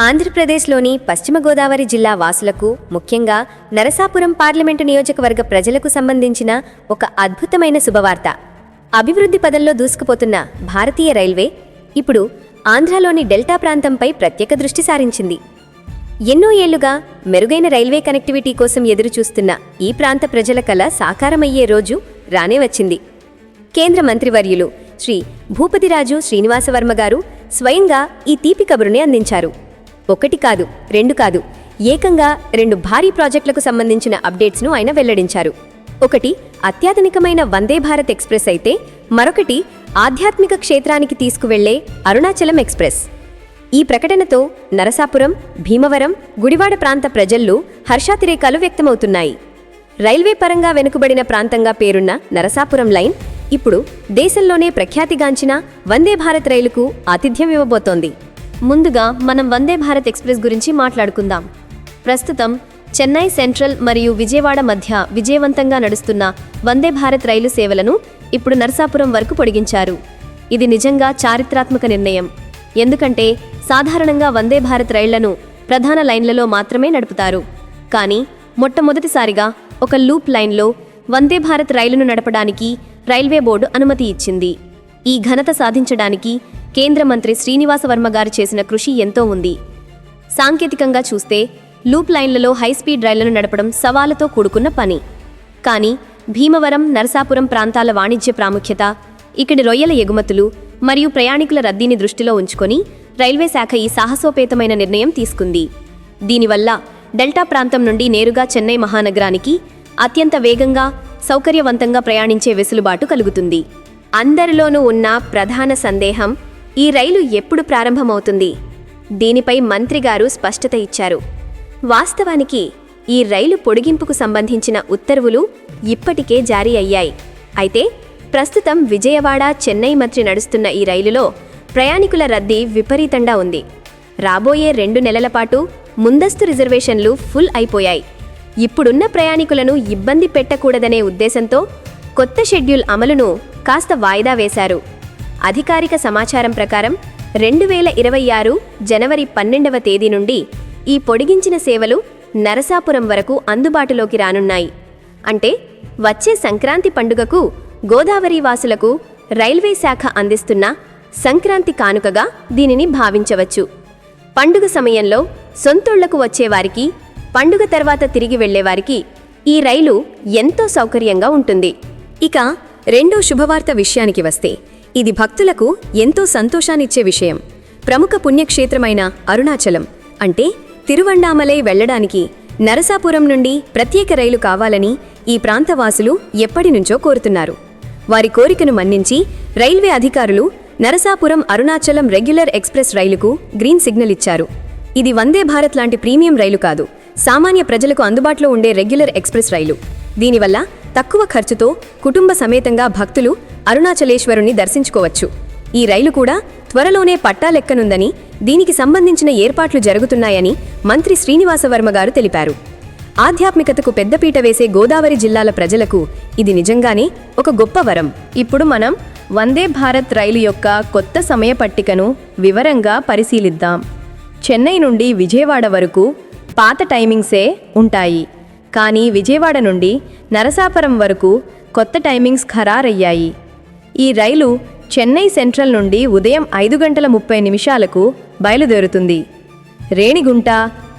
ఆంధ్రప్రదేశ్లోని పశ్చిమ గోదావరి జిల్లా వాసులకు, ముఖ్యంగా నరసాపురం పార్లమెంటు నియోజకవర్గ ప్రజలకు సంబంధించిన ఒక అద్భుతమైన శుభవార్త. అభివృద్ధి పదంలో దూసుకుపోతున్న భారతీయ రైల్వే ఇప్పుడు ఆంధ్రలోని డెల్టా ప్రాంతంపై ప్రత్యేక దృష్టి సారించింది. ఎన్నో ఏళ్లుగా మెరుగైన రైల్వే కనెక్టివిటీ కోసం ఎదురుచూస్తున్న ఈ ప్రాంత ప్రజల కల సాకారమయ్యే రోజు రానే వచ్చింది. కేంద్ర మంత్రివర్యులు శ్రీ భూపతిరాజు శ్రీనివాసవర్మ గారు స్వయంగా ఈ తీపి కబురుని అందించారు. ఒకటి కాదు, రెండు కాదు, ఏకంగా 2 భారీ ప్రాజెక్టులకు సంబంధించిన అప్డేట్స్ను ఆయన వెల్లడించారు. ఒకటి అత్యాధునికమైన వందే భారత్ ఎక్స్ప్రెస్ అయితే, మరొకటి ఆధ్యాత్మిక క్షేత్రానికి తీసుకువెళ్లే అరుణాచలం ఎక్స్ప్రెస్. ఈ ప్రకటనతో నరసాపురం, భీమవరం, గుడివాడ ప్రాంత ప్రజల్లో హర్షాతిరేకాలు వ్యక్తమవుతున్నాయి. రైల్వే పరంగా వెనుకబడిన ప్రాంతంగా పేరున్న నరసాపురం లైన్ ఇప్పుడు దేశంలోనే ప్రఖ్యాతిగాంచిన వందే భారత్ రైలుకు ఆతిథ్యం ఇవ్వబోతోంది. ముందుగా మనం వందే భారత్ ఎక్స్ప్రెస్ గురించి మాట్లాడుకుందాం. ప్రస్తుతం చెన్నై సెంట్రల్ మరియు విజయవాడ మధ్య విజయవంతంగా నడుస్తున్న వందే భారత్ రైలు సేవలను ఇప్పుడు నరసాపురం వరకు పొడిగించారు. ఇది నిజంగా చారిత్రాత్మక నిర్ణయం. ఎందుకంటే సాధారణంగా వందే భారత్ రైళ్లను ప్రధాన లైన్లలో మాత్రమే నడుపుతారు. కానీ మొట్టమొదటిసారిగా ఒక లూప్ లైన్లో వందే భారత్ రైలును నడపడానికి రైల్వే బోర్డు అనుమతి ఇచ్చింది. ఈ ఘనత సాధించడానికి కేంద్ర మంత్రి శ్రీనివాసవర్మ గారు చేసిన కృషి ఎంతో ఉంది. సాంకేతికంగా చూస్తే లూప్ లైన్లలో హైస్పీడ్ రైళ్లను నడపడం సవాలుతో కూడుకున్న పని. కానీ భీమవరం, నరసాపురం ప్రాంతాల వాణిజ్య ప్రాముఖ్యత, ఇక్కడి రొయ్యల ఎగుమతులు మరియు ప్రయాణికుల రద్దీని దృష్టిలో ఉంచుకొని రైల్వే శాఖ ఈ సాహసోపేతమైన నిర్ణయం తీసుకుంది. దీనివల్ల డెల్టా ప్రాంతం నుండి నేరుగా చెన్నై మహానగరానికి అత్యంత వేగంగా, సౌకర్యవంతంగా ప్రయాణించే వెసులుబాటు కలుగుతుంది. అందరిలోనూ ఉన్న ప్రధాన సందేహం, ఈ రైలు ఎప్పుడు ప్రారంభమవుతుంది? దీనిపై మంత్రి గారు స్పష్టత ఇచ్చారు. వాస్తవానికి ఈ రైలు పొడిగింపుకు సంబంధించిన ఉత్తర్వులు ఇప్పటికే జారీ అయ్యాయి. అయితే ప్రస్తుతం విజయవాడ, చెన్నై మధ్య నడుస్తున్న ఈ రైలులో ప్రయాణికుల రద్దీ విపరీతంగా ఉంది. రాబోయే 2 నెలల పాటు ముందస్తు రిజర్వేషన్లు ఫుల్ అయిపోయాయి. ఇప్పుడున్న ప్రయాణికులను ఇబ్బంది పెట్టకూడదనే ఉద్దేశంతో కొత్త షెడ్యూల్ అమలును కాస్త వాయిదా వేశారు. అధికారిక సమాచారం ప్రకారం 2026 జనవరి 12వ తేదీ నుండి ఈ పొడిగించిన సేవలు నరసాపురం వరకు అందుబాటులోకి రానున్నాయి. అంటే వచ్చే సంక్రాంతి పండుగకు గోదావరి వాసులకు రైల్వే శాఖ అందిస్తున్న సంక్రాంతి కానుకగా దీనిని భావించవచ్చు. పండుగ సమయంలో సొంతూళ్లకు వచ్చేవారికి, పండుగ తర్వాత తిరిగి వెళ్లేవారికి ఈ రైలు ఎంతో సౌకర్యంగా ఉంటుంది. ఇక రెండో శుభవార్త విషయానికి వస్తే, ఇది భక్తులకు ఎంతో సంతోషాన్నిచ్చే విషయం. ప్రముఖ పుణ్యక్షేత్రమైన అరుణాచలం అంటే తిరువణ్ణామలై వెళ్లడానికి నరసాపురం నుండి ప్రత్యేక రైలు కావాలని ఈ ప్రాంతవాసులు ఎప్పటినుంచో కోరుతున్నారు. వారి కోరికను మన్నించి రైల్వే అధికారులు నరసాపురం అరుణాచలం రెగ్యులర్ ఎక్స్ప్రెస్ రైలుకు గ్రీన్ సిగ్నల్ ఇచ్చారు. ఇది వందే భారత్ లాంటి ప్రీమియం రైలు కాదు, సామాన్య ప్రజలకు అందుబాటులో ఉండే రెగ్యులర్ ఎక్స్ప్రెస్ రైలు. దీనివల్ల తక్కువ ఖర్చుతో కుటుంబ సమేతంగా భక్తులు అరుణాచలేశ్వరుని దర్శించుకోవచ్చు. ఈ రైలు కూడా త్వరలోనే పట్టాలెక్కనుందని, దీనికి సంబంధించిన ఏర్పాట్లు జరుగుతున్నాయని మంత్రి శ్రీనివాసవర్మ గారు తెలిపారు. ఆధ్యాత్మికతకు పెద్దపీట వేసే గోదావరి జిల్లాల ప్రజలకు ఇది నిజంగానే ఒక గొప్ప వరం. ఇప్పుడు మనం వందే భారత్ రైలు యొక్క కొత్త సమయ పట్టికను వివరంగా పరిశీలిద్దాం. చెన్నై నుండి విజయవాడ వరకు పాత టైమింగ్సే ఉంటాయి. కానీ విజయవాడ నుండి నరసాపురం వరకు కొత్త టైమింగ్స్ ఖరారయ్యాయి. ఈ రైలు చెన్నై సెంట్రల్ నుండి ఉదయం 5:30 బయలుదేరుతుంది. రేణిగుంట,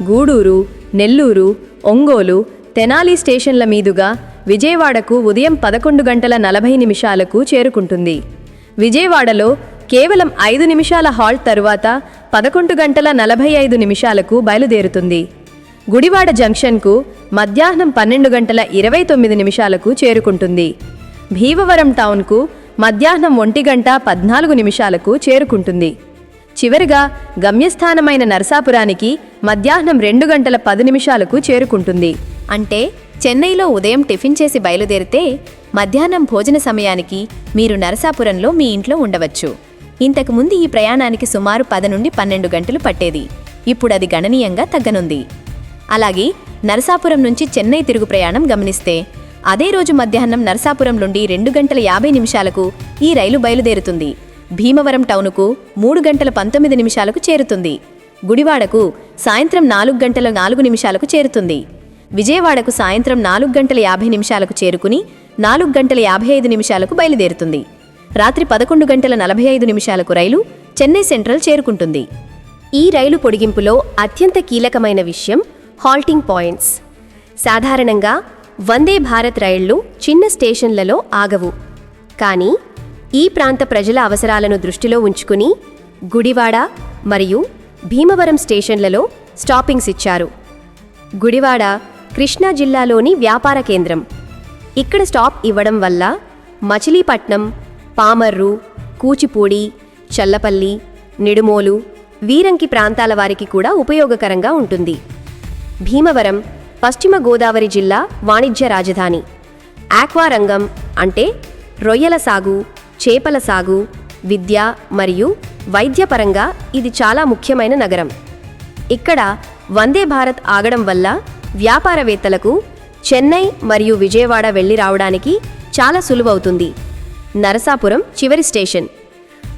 గూడూరు, నెల్లూరు, ఒంగోలు, తెనాలి స్టేషన్ల మీదుగా విజయవాడకు ఉదయం 11:40 చేరుకుంటుంది. విజయవాడలో కేవలం 5 నిమిషాల హాల్ట్ తరువాత 11:45 బయలుదేరుతుంది. గుడివాడ జంక్షన్కు మధ్యాహ్నం 12:29 చేరుకుంటుంది. భీమవరం టౌన్కు మధ్యాహ్నం 1:14 చేరుకుంటుంది. చివరిగా గమ్యస్థానమైన నరసాపురానికి మధ్యాహ్నం 2:10 చేరుకుంటుంది. అంటే చెన్నైలో ఉదయం టిఫిన్ చేసి బయలుదేరితే మధ్యాహ్నం భోజన సమయానికి మీరు నరసాపురంలో మీ ఇంట్లో ఉండవచ్చు. ఇంతకుముందు ఈ ప్రయాణానికి సుమారు 10 నుండి 12 గంటలు పట్టేది. ఇప్పుడు అది గణనీయంగా తగ్గనుంది. అలాగే నరసాపురం నుంచి చెన్నై తిరుగు ప్రయాణం గమనిస్తే అదే రోజు మధ్యాహ్నం నరసాపురం నుండి 2:50 ఈ రైలు బయలుదేరుతుంది. భీమవరం టౌనుకు 3:19 చేరుతుంది. గుడివాడకు సాయంత్రం 4:04 చేరుతుంది. విజయవాడకు సాయంత్రం 4:50 చేరుకుని 4:55 బయలుదేరుతుంది. రాత్రి 11:45 రైలు చెన్నై సెంట్రల్ చేరుకుంటుంది. ఈ రైలు పొడిగింపులో అత్యంత కీలకమైన విషయం హాల్టింగ్ పాయింట్స్. సాధారణంగా వందే భారత్ రైళ్లు చిన్న స్టేషన్లలో ఆగవు. కానీ ఈ ప్రాంత ప్రజల అవసరాలను దృష్టిలో ఉంచుకుని గుడివాడ మరియు భీమవరం స్టేషన్లలో స్టాపింగ్స్ ఇచ్చారు. గుడివాడ కృష్ణా జిల్లాలోని వ్యాపార కేంద్రం. ఇక్కడ స్టాప్ ఇవ్వడం వల్ల మచిలీపట్నం, పామర్రు, కూచిపూడి, చల్లపల్లి, నిడుమోలు, వీరంకి ప్రాంతాల వారికి కూడా ఉపయోగకరంగా ఉంటుంది. భీమవరం పశ్చిమ గోదావరి జిల్లా వాణిజ్య రాజధాని. ఆక్వా రంగం అంటే రొయ్యల సాగు, చేపల సాగు, విద్య మరియు వైద్యపరంగా ఇది చాలా ముఖ్యమైన నగరం. ఇక్కడ వందే భారత్ ఆగడం వల్ల వ్యాపారవేత్తలకు చెన్నై మరియు విజయవాడ వెళ్లి రావడానికి చాలా సులువవుతుంది. నరసాపురం చివరి స్టేషన్.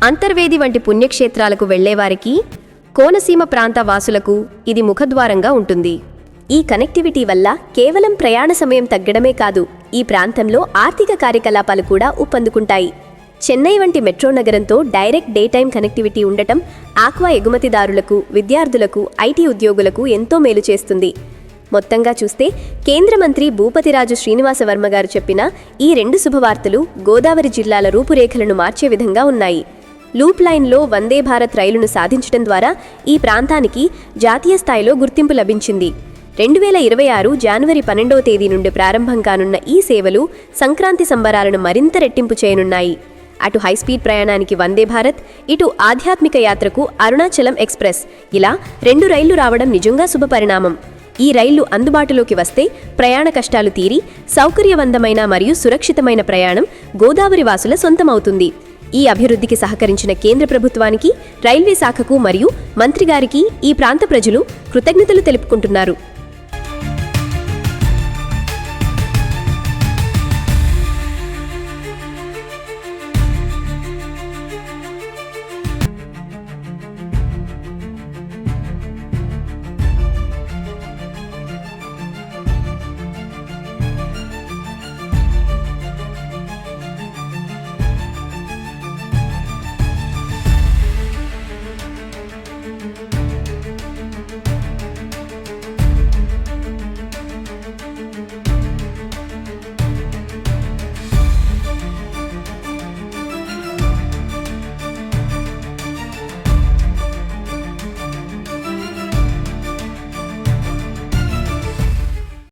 అంతర్వేది వంటి పుణ్యక్షేత్రాలకు వెళ్లేవారికి, కోనసీమ ప్రాంత వాసులకు ఇది ముఖద్వారంగా ఉంటుంది. ఈ కనెక్టివిటీ వల్ల కేవలం ప్రయాణ సమయం తగ్గడమే కాదు, ఈ ప్రాంతంలో ఆర్థిక కార్యకలాపాలు కూడా ఊపందుకుంటాయి. చెన్నై వంటి మెట్రో నగరంతో డైరెక్ట్ డే టైం కనెక్టివిటీ ఉండటం ఆక్వా ఎగుమతిదారులకు, విద్యార్థులకు, ఐటీ ఉద్యోగులకు ఎంతో మేలు చేస్తుంది. మొత్తంగా చూస్తే కేంద్ర మంత్రి భూపతిరాజు శ్రీనివాసవర్మ గారు చెప్పిన ఈ 2 శుభవార్తలు గోదావరి జిల్లాల రూపురేఖలను మార్చే విధంగా ఉన్నాయి. లూప్ లైన్లో వందే భారత్ రైలును సాధించడం ద్వారా ఈ ప్రాంతానికి జాతీయ స్థాయిలో గుర్తింపు లభించింది. 2026 జనవరి 12వ తేదీ నుండి ప్రారంభం కానున్న ఈ సేవలు సంక్రాంతి సంబరాలను మరింత రెట్టింపు చేయనున్నాయి. అటు హైస్పీడ్ ప్రయాణానికి వందే భారత్, ఇటు ఆధ్యాత్మిక యాత్రకు అరుణాచలం ఎక్స్ప్రెస్, ఇలా 2 రైళ్లు రావడం నిజంగా శుభపరిణామం. ఈ రైళ్లు అందుబాటులోకి వస్తే ప్రయాణ కష్టాలు తీరి సౌకర్యవంతమైన మరియు సురక్షితమైన ప్రయాణం గోదావరి వాసుల సొంతమవుతుంది. ఈ అభివృద్ధికి సహకరించిన కేంద్ర ప్రభుత్వానికి, రైల్వే శాఖకు మరియు మంత్రి గారికి ఈ ప్రాంత ప్రజలు కృతజ్ఞతలు తెలుపుకుంటున్నారు.